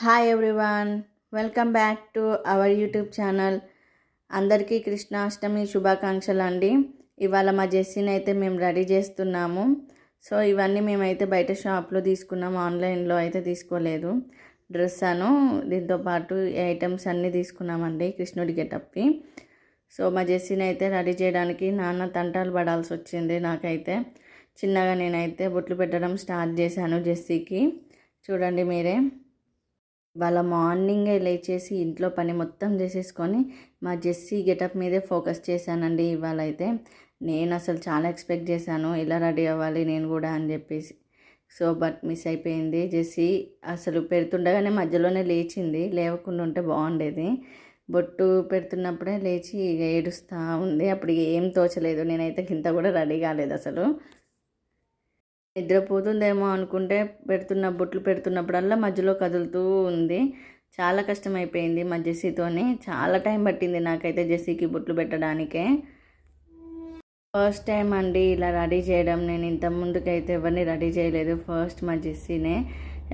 Hi everyone, welcome back to our YouTube channel. అందరికీ కృష్ణాష్టమి శుభాకాంక్షలు అండి. ఇవాళ మా జెస్సీని అయితే మేము రెడీ చేస్తున్నాము. సో ఇవన్నీ మేమైతే బయట షాప్లో తీసుకున్నాము, ఆన్లైన్లో అయితే తీసుకోలేదు. డ్రెస్ అను దీంతో పాటు ఐటమ్స్ అన్నీ తీసుకున్నామండి కృష్ణుడి గెటప్కి. సో మా జెస్సీని అయితే రెడీ చేయడానికి నాన్న తంటాలు పడాల్సి వచ్చింది. నాకైతే చిన్నగా నేనైతే బొట్లు పెట్టడం స్టార్ట్ చేశాను జెస్సీకి. చూడండి మీరే. వాళ్ళ మార్నింగే లేచేసి ఇంట్లో పని మొత్తం చేసేసుకొని మా జెస్సీ గెటప్ మీదే ఫోకస్ చేశానండి. ఇవాళ అయితే నేను అసలు చాలా ఎక్స్పెక్ట్ చేశాను, ఇలా రెడీ అవ్వాలి నేను కూడా అని చెప్పేసి. సో బట్ మిస్ అయిపోయింది. జెస్సీ అసలు పెడుతుండగానే మధ్యలోనే లేచింది, లేవకుండా ఉంటే బాగుండేది. బొట్టు పెడుతున్నప్పుడే లేచి ఏడుస్తూ ఉంది. అప్పుడు ఏం తోచలేదు, నేనైతే కింద కూడా రెడీ కాలేదు అసలు. నిద్రపోతుందేమో అనుకుంటే బొట్లు పెడుతున్నప్పుడల్లా మధ్యలో కదులుతూ ఉంది. చాలా కష్టమైపోయింది మా జెస్సీతోని. చాలా టైం పట్టింది నాకైతే జెస్సీకి బొట్లు పెట్టడానికే. ఫస్ట్ టైం అండి ఇలా రెడీ చేయడం. నేను ఇంత ముందుకైతే ఎవరిని రెడీ చేయలేదు, ఫస్ట్ మా జెస్సీనే.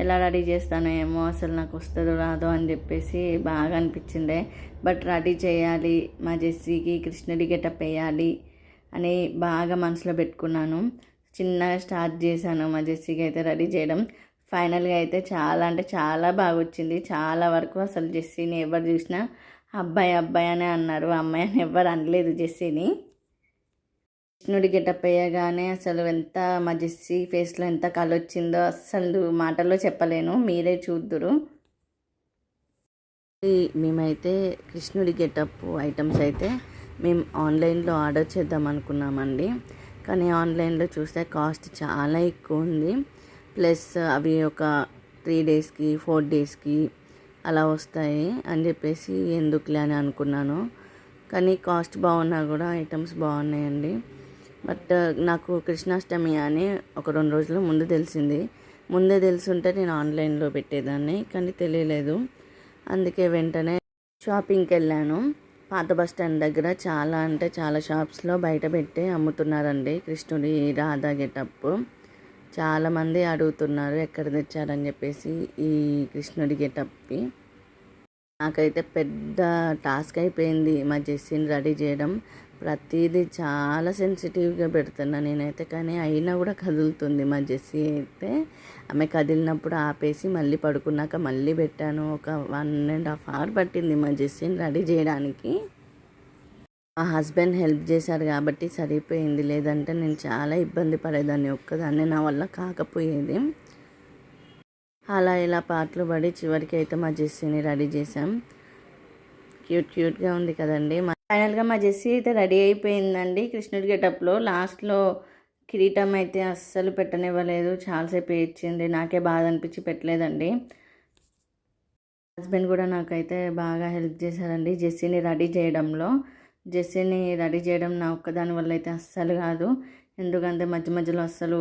ఎలా రెడీ చేస్తానో ఏమో, అసలు నాకు వస్తుందో రాదో అని చెప్పేసి బాగా అనిపించిండే. బట్ రెడీ చేయాలి, మా జెస్సీకి కృష్ణుడి గెటప్ వేయాలి అని బాగా మనసులో పెట్టుకున్నాను. చిన్నగా స్టార్ట్ చేశాను మా జెస్సీకి అయితే రెడీ చేయడం. ఫైనల్గా అయితే చాలా అంటే చాలా బాగా వచ్చింది. చాలా వరకు అసలు జెస్సీని ఎవరు చూసినా అబ్బాయి అబ్బాయి అనే అన్నారు, అమ్మాయి అని ఎవరు అనలేదు జెస్సీని. కృష్ణుడి గెటప్ వేయగానే అసలు ఎంత మా జెస్సీ ఫేస్లో ఎంత కలొచ్చిందో అసలు మాటల్లో చెప్పలేను, మీరే చూద్దురు. మేమైతే కృష్ణుడి గెటప్ ఐటమ్స్ అయితే మేము ఆన్లైన్లో ఆర్డర్ చేద్దాం అనుకున్నామండి. కానీ ఆన్లైన్లో చూస్తే కాస్ట్ చాలా ఎక్కువ ఉంది. ప్లస్ అవి ఒక 3 డేస్కి 4 డేస్కి అలా వస్తాయి అని చెప్పేసి ఎందుకులే అని అనుకున్నాను. కానీ కాస్ట్ బాగున్నా కూడా ఐటమ్స్ బాగున్నాయండి. బట్ నాకు కృష్ణాష్టమి అని ఒక 2 రోజుల ముందు తెలిసింది. ముందే తెలుసుంటే నేను ఆన్లైన్లో పెట్టేదాన్ని, కానీ తెలియలేదు. అందుకే వెంటనే షాపింగ్కి వెళ్ళాను. పాత బస్ స్టాండ్ దగ్గర చాలా అంటే చాలా షాప్స్లో బయట పెట్టి అమ్ముతున్నారండి కృష్ణుడి రాధా గెటప్. చాలామంది అడుగుతున్నారు ఎక్కడ తెచ్చారని చెప్పేసి ఈ కృష్ణుడి గెటప్కి. నాకైతే పెద్ద టాస్క్ అయిపోయింది మా జెస్సీని రెడీ చేయడం. ప్రతిదీ చాలా సెన్సిటివ్గా పెడుతున్నా నేనైతే, కానీ అయినా కూడా కదులుతుంది మా జెస్సీ అయితే. ఆమె కదిలినప్పుడు ఆపేసి మళ్ళీ పడుకున్నాక మళ్ళీ పెట్టాను. ఒక 1.5 అవర్ పట్టింది మా జెస్సీని రెడీ చేయడానికి. మా హస్బెండ్ హెల్ప్ చేశారు కాబట్టి సరిపోయింది, లేదంటే నేను చాలా ఇబ్బంది పడేదాన్ని ఒక్కదాన్ని, నా వల్ల కాకపోయేది. అలా ఇలా పాటలు పడి చివరికి అయితే మా జెస్సీని రెడీ చేసాం. క్యూట్గా ఉంది కదండి. ఫైనల్గా మా జెస్సీ అయితే రెడీ అయిపోయిందండి కృష్ణుడి గెటప్లో. లాస్ట్లో కిరీటం అయితే అస్సలు పెట్టనివ్వలేదు, చాలాసేపు ఏడ్చింది. నాకే బాధ అనిపించి పెట్టలేదండి. హస్బెండ్ కూడా నాకైతే బాగా హెల్ప్ చేశారండి జెస్సీని రెడీ చేయడంలో. జెస్సీని రెడీ చేయడం నా ఒక్కదాని వల్ల అయితే అస్సలు కాదు, ఎందుకంటే మధ్య మధ్యలో అస్సలు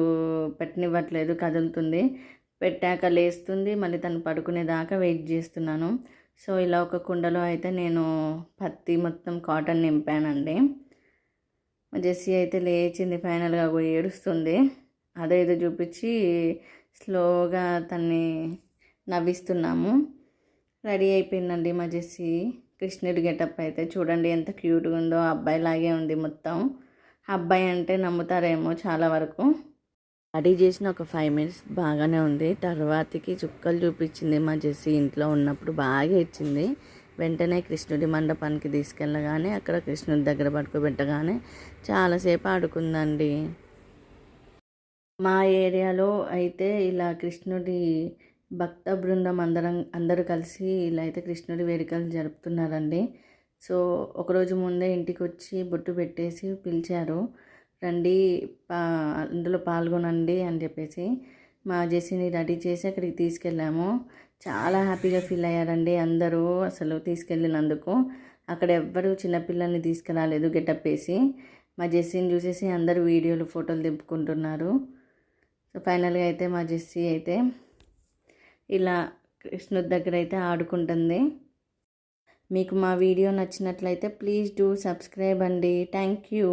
పెట్టనివ్వట్లేదు, కదులుతుంది. పెట్టాక లేస్తుంది, మళ్ళీ తను పడుకునేదాకా వెయిట్ చేస్తున్నాను. సో ఇలా ఒక కుండలో అయితే నేను పత్తి మొత్తం కాటన్ నింపానండి. జెస్సీ అయితే లేచింది, ఫైనల్గా ఏడుస్తుంది. అదేదో చూపించి స్లోగా తన్ని నవ్విస్తున్నాము. రెడీ అయిపోయిందండి మా జెస్సీ కృష్ణుడి గెటప్ అయితే. చూడండి ఎంత క్యూట్గా ఉందో, అబ్బాయిలాగే ఉంది మొత్తం. అబ్బాయి అంటే నమ్ముతారేమో చాలా వరకు. రెడీ చేసిన ఒక 5 మినిట్స్ బాగానే ఉంది, తర్వాతకి చుక్కలు చూపించింది మా జెస్సీ. ఇంట్లో ఉన్నప్పుడు బాగా ఇచ్చింది. వెంటనే కృష్ణుడి మండపానికి తీసుకెళ్ళగానే అక్కడ కృష్ణుడి దగ్గర పడుకోబెట్టగానే చాలాసేపు ఆడుకుందండి. మా ఏరియాలో అయితే ఇలా కృష్ణుడి భక్త బృందం అందరూ కలిసి ఇలా అయితే కృష్ణుడి వేడుకలు జరుపుతున్నారండి. సో ఒకరోజు ముందే ఇంటికి వచ్చి బొట్టు పెట్టేసి పిలిచారు, రండి అందులో పాల్గొనండి అని చెప్పేసి. మా జెస్సీని రెడీ చేసి అక్కడికి తీసుకెళ్ళాము. చాలా హ్యాపీగా ఫీల్ అయ్యారండి అందరూ అసలు తీసుకెళ్ళినందుకు. అక్కడ ఎవ్వరూ చిన్నపిల్లల్ని తీసుకురాలేదు గెటప్ వేసి. మా జెస్సీని చూసేసి అందరూ వీడియోలు ఫోటోలు దింపుకుంటున్నారు. సో ఫైనల్గా అయితే మా జెస్సీ అయితే ఇలా కృష్ణుడి దగ్గర అయితే ఆడుకుంటుంది. మీకు మా వీడియో నచ్చినట్లయితే ప్లీజ్ డూ సబ్స్క్రైబ్ అండి. Thank you.